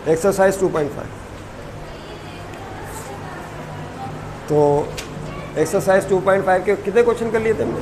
Exercise 2.5। तो exercise 2.5 के कितने क्वेश्चन कर लिए थे हमने?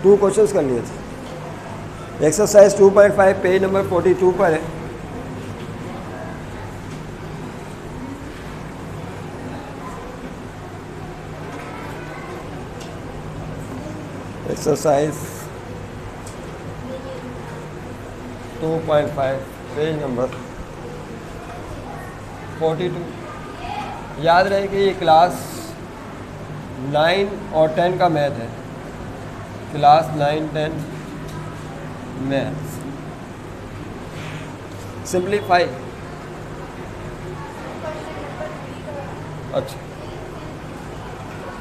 2 क्वेश्चंस कर लिए थे। एक्सरसाइज 2.5 पेज नंबर 42 पर है। Exercise 2.5 page number 42। याद रहे कि ये क्लास 9 और 10 का मैथ है। Class 9 10 math. सिंप्लीफाई। अच्छा,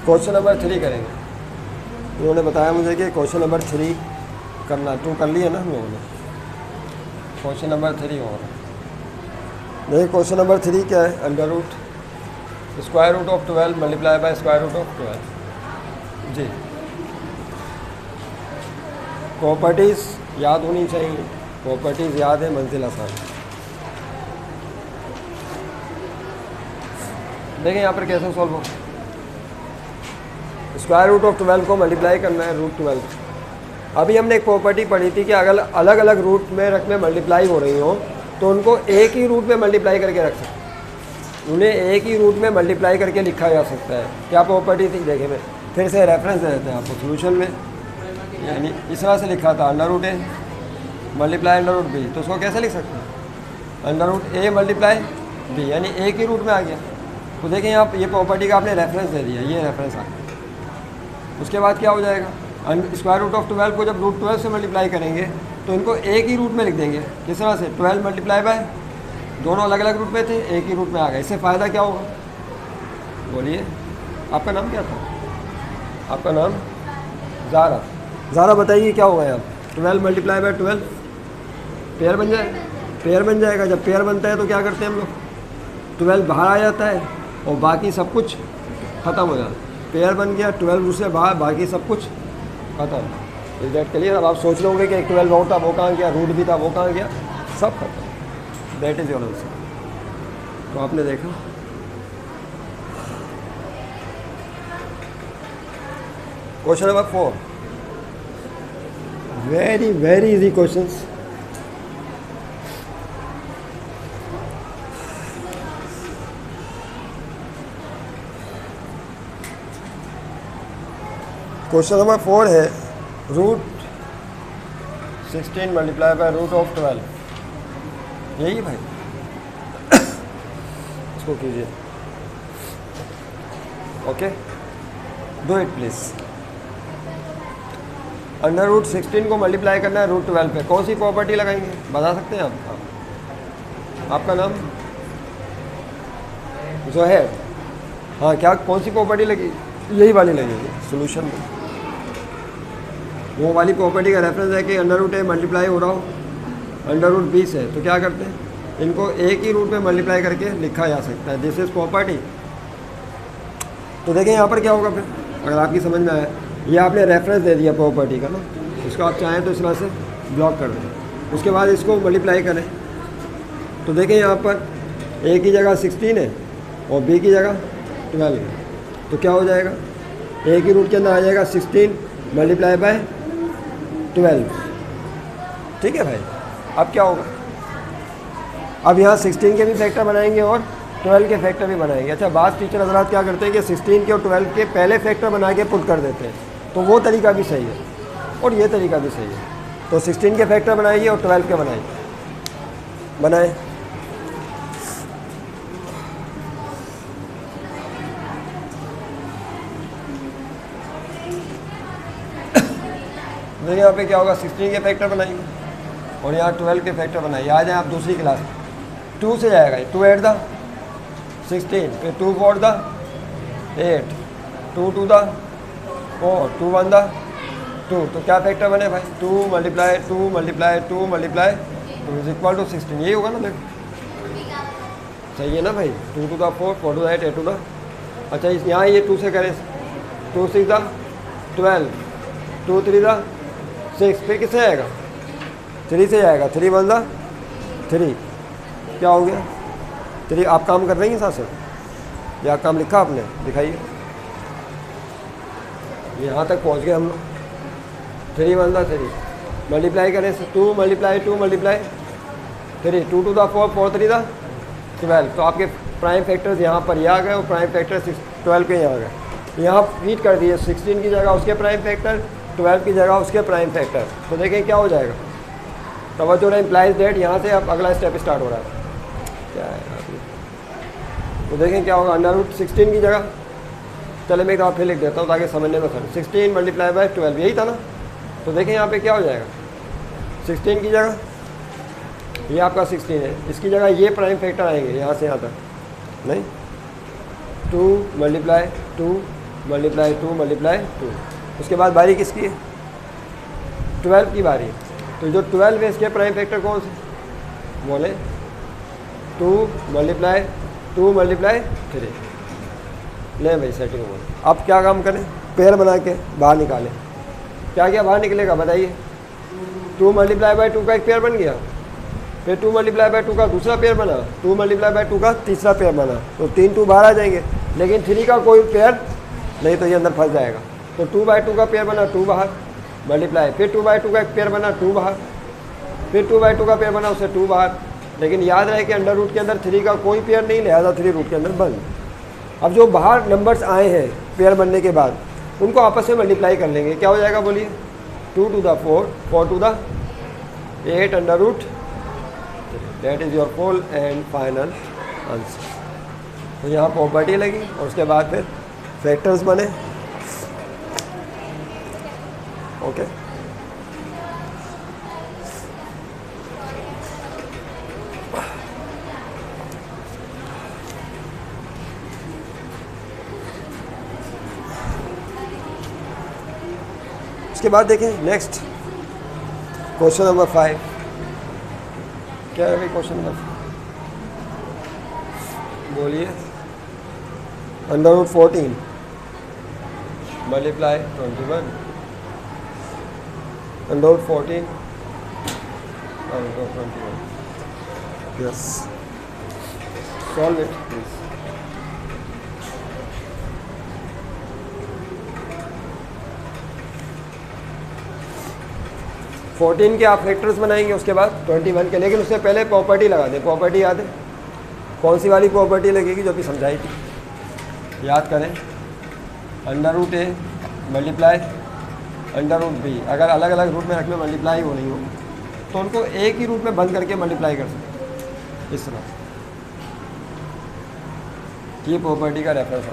क्वेश्चन नंबर 3 करेंगे। उन्होंने बताया मुझे कि क्वेश्चन नंबर 3 करना। 2 कर लिया ना हम लोगों ने। क्वेश्चन नंबर 3 हो रहा है। देखिए क्वेश्चन नंबर 3 क्या है? Under root square root of 12 multiply by square root of 12। जी, प्रॉपर्टीज़ याद होनी चाहिए। प्रॉपर्टीज़ याद है, मंजिल आसान। देखें यहाँ पर कैसे सॉल्व हो। स्क्वायर रूट ऑफ 12 को मल्टीप्लाई करना है रूट 12। अभी हमने एक प्रॉपर्टी पढ़ी थी कि अगर अलग अलग रूट में रकमें मल्टीप्लाई हो रही हों तो उनको एक ही रूट में मल्टीप्लाई करके रख सकते हैं। उन्हें एक ही रूट में मल्टीप्लाई करके लिखा जा सकता है। क्या प्रॉपर्टी थी? देखें, मैं फिर से रेफरेंस दे देते हैं आपको सोल्यूशन में। यानी इस तरह से लिखा था under root A multiply under root B. तो उसको कैसे लिख सकते हैं? Under root A multiply B, यानी एक ही रूट में आ गया। तो देखें यहाँ ये प्रॉपर्टी का आपने रेफरेंस दे दिया, ये रेफरेंस आ गया। उसके बाद क्या हो जाएगा? स्क्वायर रूट ऑफ 12 को जब रूट 12 से मल्टीप्लाई करेंगे तो इनको एक ही रूट में लिख देंगे। किस तरह से? 12 मल्टीप्लाई बाय, दोनों अलग अलग रूट में थे, एक ही रूट में आ गए। इससे फ़ायदा क्या होगा? बोलिए, आपका नाम क्या था? आपका नाम ज़ारा। ज़ारा बताइए क्या होगा यहाँ? 12 मल्टीप्लाई बाय 12 पेयर बन जाए, पेयर बन जाएगा। जब पेयर बनता है तो क्या करते हैं हम लोग? 12 बाहर आ जाता है और बाकी सब कुछ ख़त्म हो जाता है। पेयर बन गया, 12 उससे बाहर, बाकी सब कुछ खत्म। इस डेट के लिए अब आप सोच रहे होंगे कि एक 12 और था वो कहाँ गया, रूट भी था वो कहाँ गया, सब खत्म। That is your answer. तो आपने देखा। Question number 4, very very easy questions. Question number 4 है root 16 multiply by root of 12। यही भाई इसको कीजिए। Okay, do it please. Under root 16 को मल्टीप्लाई करना है रूट 12 पे। कौन सी प्रॉपर्टी लगाएंगे बता सकते हैं आप? आपका नाम? जोहेर। हाँ, क्या कौन सी प्रॉपर्टी लगी? यही वाली लगेगी सोल्यूशन में। वो वाली प्रॉपर्टी का रेफरेंस है कि अंडर रूट ए मल्टीप्लाई हो रहा हो अंडर रूट 20 है, तो क्या करते हैं? इनको एक ही रूट में मल्टीप्लाई करके लिखा जा सकता है। This is property. तो देखें यहाँ पर क्या होगा फिर, अगर आपकी समझ में आया। ये आपने रेफरेंस दे दिया प्रॉपर्टी का ना, इसको आप चाहें तो इस तरह से ब्लॉक कर दें। उसके बाद इसको मल्टीप्लाई करें तो देखें यहाँ पर ए की जगह 16 है और बी की जगह 12 है। तो क्या हो जाएगा? ए की रूट के अंदर आ जाएगा 16 मल्टीप्लाई बाय 12। ठीक है भाई। अब क्या होगा? अब यहाँ 16 के भी फैक्टर बनाएंगे और 12 के फैक्टर भी बनाएंगे। अच्छा, बात टीचर हजरात क्या करते हैं कि 16 के और 12 के पहले फैक्टर बना के पुट कर देते हैं, तो वो तरीका भी सही है और ये तरीका भी सही है। तो 16 के फैक्टर बनाइए और 12 के बनाइए। बनाए। देखिए यहाँ पे क्या होगा? 16 के फैक्टर बनाएंगे और यहाँ 12 के फैक्टर बनाइए। आ जाए आप दूसरी क्लास में। 2 से जाएगा 2 8 द 16, फिर 2 4 द 8, 2 2 द 4, 2 1 द 2। तो क्या फैक्टर बने भाई? 2 multiply 2 multiply 2 multiply 2 is equal to 16। यही होगा ना? देखो सही है ना भाई? 2 2 द 4, 4 2 द 8, 8 2 द। अच्छा, इस यहाँ ये 2 से करें, 2 6 द 12, 2 3 द 6, फिर किससे आएगा? 3 से आएगा, 3 1 द 3। क्या हो गया? 3 आप काम कर रही हैं साथ से, या काम लिखा आपने, दिखाइए। यहाँ तक पहुँच गए हम लोग। 3 1 3 मल्टीप्लाई करें 2 मल्टीप्लाई 2 मल्टीप्लाई 3 2 टू द 4 4 3 12। तो आपके प्राइम फैक्टर्स यहाँ पर ये आ गए और प्राइम फैक्टर 12 के यहाँ आ गए। यहाँ फीड कर दिए 16 की जगह उसके प्राइम फैक्टर, 12 की जगह उसके प्राइम फैक्टर। तो देखें क्या हो जाएगा, तवज्जो इम्प्लाइज डेट। यहाँ से अब अगला स्टेप स्टार्ट हो रहा है, क्या है तो देखें क्या होगा। √16 की जगह, चले मैं एक बार फिर लिख देता हूँ ताकि समझने में सर। 16 मल्टीप्लाई बाय 12 यही था ना। तो देखें यहाँ पे क्या हो जाएगा, 16 की जगह ये आपका 16 है, इसकी जगह ये प्राइम फैक्टर आएंगे यहाँ से यहाँ तक नहीं। 2 मल्टीप्लाई 2 मल्टीप्लाई 2 मल्टीप्लाई 2। उसके बाद बारी किसकी है, 12 की बारी। तो जो 12 है इसके प्राइम फैक्टर कौन से बोले, 2 मल्टीप्लाई 2 मल्टीप्लाई 3। ले भाई सेटिंग हो। अब क्या काम करें, पेयर बना के बाहर निकालें। क्या क्या बाहर निकलेगा बताइए। 2 मल्टीप्लाई बाय 2 का एक पेयर बन गया, फिर 2 मल्टीप्लाई बाय 2 का दूसरा पेयर बना, 2 मल्टीप्लाई बाय 2 का तीसरा पेयर बना। तो 3 2 बाहर आ जाएंगे, लेकिन 3 का कोई पेयर नहीं, तो ये अंदर फंस जाएगा। तो 2 बाय 2 का पेयर बना, 2 बाहर मल्टीप्लाई, फिर 2 बाय 2 का एक पेयर बना, 2 बाहर, फिर 2 बाय 2 का पेयर बना, उससे 2 बाहर। लेकिन याद रहे कि अंडर रूट के अंदर 3 का कोई पेयर नहीं, लिहाजा 3 रूट के अंदर बंद। अब जो बाहर नंबर्स आए हैं पेयर बनने के बाद, उनको आपस में मल्टीप्लाई कर लेंगे। क्या हो जाएगा बोलिए, 2 to the 4 4 to the 8 under root. That is your full and final answer. तो यहाँ प्रॉपर्टी लगी और उसके बाद फिर फैक्टर्स बने। ओके उसके बाद देखें नेक्स्ट क्वेश्चन नंबर 5। क्या है भाई क्वेश्चन नंबर, बोलिए। Under root 14 multiply 21 under root 14 under root 21। Yes, solve it please. Fourteen के आप फैक्टर्स बनाएंगे, उसके बाद 21 के, लेकिन उससे पहले प्रॉपर्टी लगा दें। प्रॉपर्टी याद है कौन सी वाली प्रॉपर्टी लगेगी, जो भी समझाई थी, याद करें। Under root A multiply under root B. अगर अलग अलग रूट में रख में मल्टीप्लाई हो रही हो तो उनको एक ही रूट में बंद करके मल्टीप्लाई कर सकते हैं, इस तरह। ये प्रॉपर्टी का रेफरेंस है।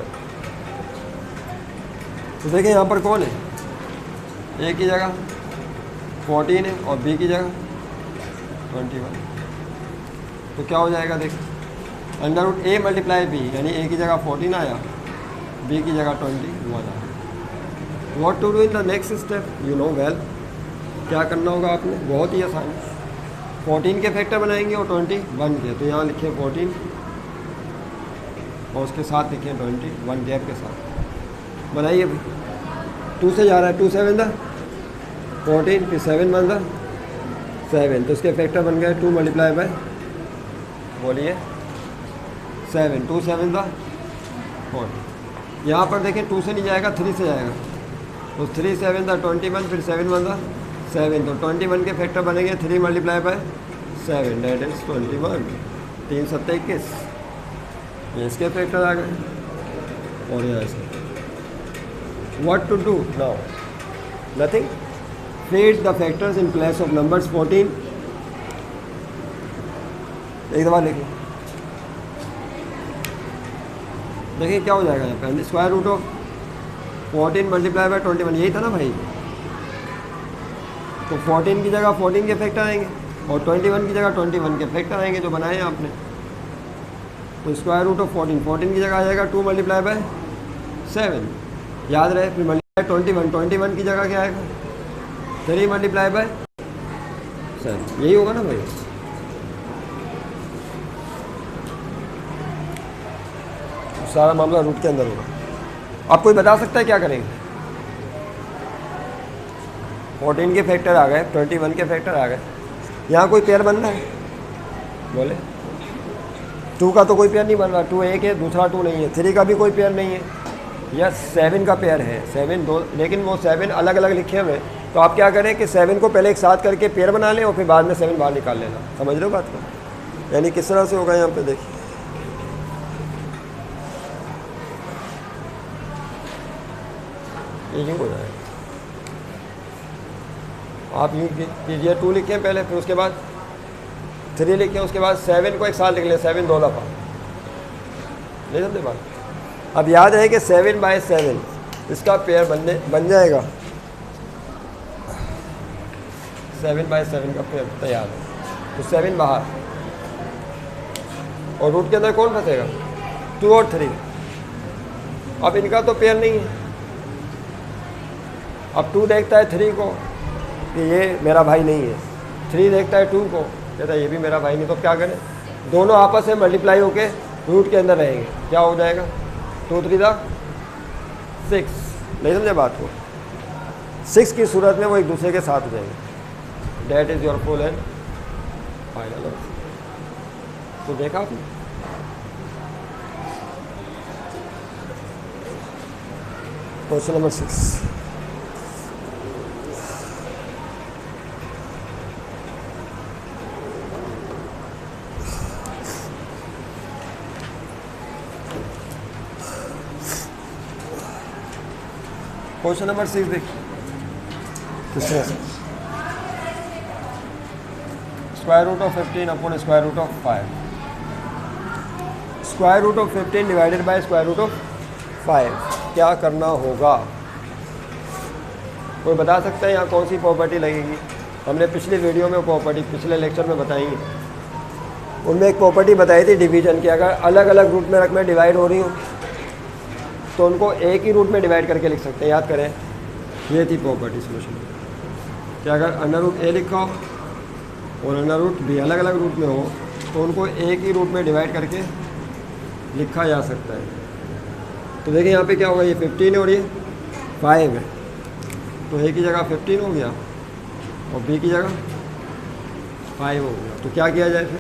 तो देखें यहाँ पर कौन है, ए की जगह 14 है और बी की जगह 21। तो क्या हो जाएगा, देखें under root A multiply B, यानी ए की जगह 14 आया, बी की जगह 21 आया। What to do in the next step, you know well. क्या करना होगा आपने, बहुत ही आसान है। 14 के फैक्टर बनाएंगे और 21 के। तो यहाँ लिखे 14 और उसके साथ लिखे 21 गैप के साथ बनाइए भाई। 2 से जा रहा है, 2 7 द 14, फिर 7 1 द 7। तो उसके फैक्टर बन गए 2 मल्टीप्लाई बाय, बोलिए 7, 2 7 द 4। यहाँ पर देखें 2 से नहीं जाएगा, 3 से जाएगा। तो 3 7 द 21, फिर 7 1 द 7। तो 21 के फैक्टर बनेंगे 3 मल्टीप्लाई बाय 7, दैट इज 21। 3 7 21, ये इसके फैक्टर आ गए। और यहाँ इसके what to do now, nothing. Feed the factors in place of numbers 14। एक दफ़ा लिखिए, देखिए क्या हो जाएगा यहाँ पे। Square root of 14 multiply by 21, यही था ना भाई। तो 14 की जगह 14 के फैक्टर आएंगे और 21 की जगह 21 के फैक्टर आएंगे जो बनाए हैं आपने। तो स्क्वायर रूट ऑफ 14 की जगह आ जाएगा 2 मल्टीप्लाई बाय 7, याद रहे। फिर मल्टीप्लाई 21 की जगह क्या आएगा, 3 मल्टीप्लाई बाय 7, यही होगा ना भाई। सारा मामला रूट के अंदर होगा। आप कोई बता सकता है क्या करेंगे। 14 के फैक्टर आ गए, 21 के फैक्टर आ गए, यहाँ कोई पेयर बनना है, बोले 2 का तो कोई पेयर नहीं बन रहा, 2 एक है, दूसरा 2 नहीं है, 3 का भी कोई पेयर नहीं है, या 7 का पेयर है, 7 दो, लेकिन वो 7 अलग अलग लिखे हुए। तो आप क्या करें कि 7 को पहले एक साथ करके पेयर बना लें और फिर बाद में 7 बाहर निकाल लेना। समझ रहे हो बात को? यानी किस तरह से होगा यहाँ पे देखिए, ये हो जाएगा। आप यूँ कीजिए, 2 लिखें पहले, फिर उसके बाद 3 लिखें, उसके बाद 7 को एक साथ लिख लें, 7 दो दफ़ा। नहीं समझे बात? अब याद है कि 7 बाय 7 इसका पेयर बन जाएगा, 7 बाय 7 का पेयर तैयार है। तो 7 बाहर, और रूट के अंदर कौन फंसेगा? 2 और 3। अब इनका तो पेयर नहीं है। अब 2 देखता है 3 को कि ये मेरा भाई नहीं है, 3 देखता है 2 को, कहता है ये भी मेरा भाई नहीं। तो क्या करें? दोनों आपस में मल्टीप्लाई होके रूट के अंदर रहेंगे। क्या हो जाएगा? 2 3 6। नहीं समझे बात को? 6 की सूरत में वो एक दूसरे के साथ हो जाएंगे। That is your full and final. तो देखा आपने? Question number 6। क्वेश्चन नंबर 6 देखिए, square root of 15 upon square root of 5। Square root of 15 divided by square root of 5 क्या करना होगा? कोई बता सकता है यहाँ कौन सी प्रॉपर्टी लगेगी? हमने पिछली वीडियो में प्रॉपर्टी, पिछले लेक्चर में बताई है। उनमें एक प्रॉपर्टी बताई थी डिवीजन की। अगर अलग अलग रूट में रकमें डिवाइड हो रही हो तो उनको एक ही रूट में डिवाइड करके लिख सकते हैं। याद करें, ये थी प्रॉपर्टी सोल्यूशन कि अगर अंडर रूट ए लिखा हो और अंडर रूट बी अलग अलग रूट में हो तो उनको एक ही रूट में डिवाइड करके लिखा जा सकता है। तो देखिए यहाँ पे क्या होगा, ये 15 है और ये 5 है, तो ए की जगह 15 हो गया और बी की जगह 5 हो गया। तो क्या किया जाए फिर?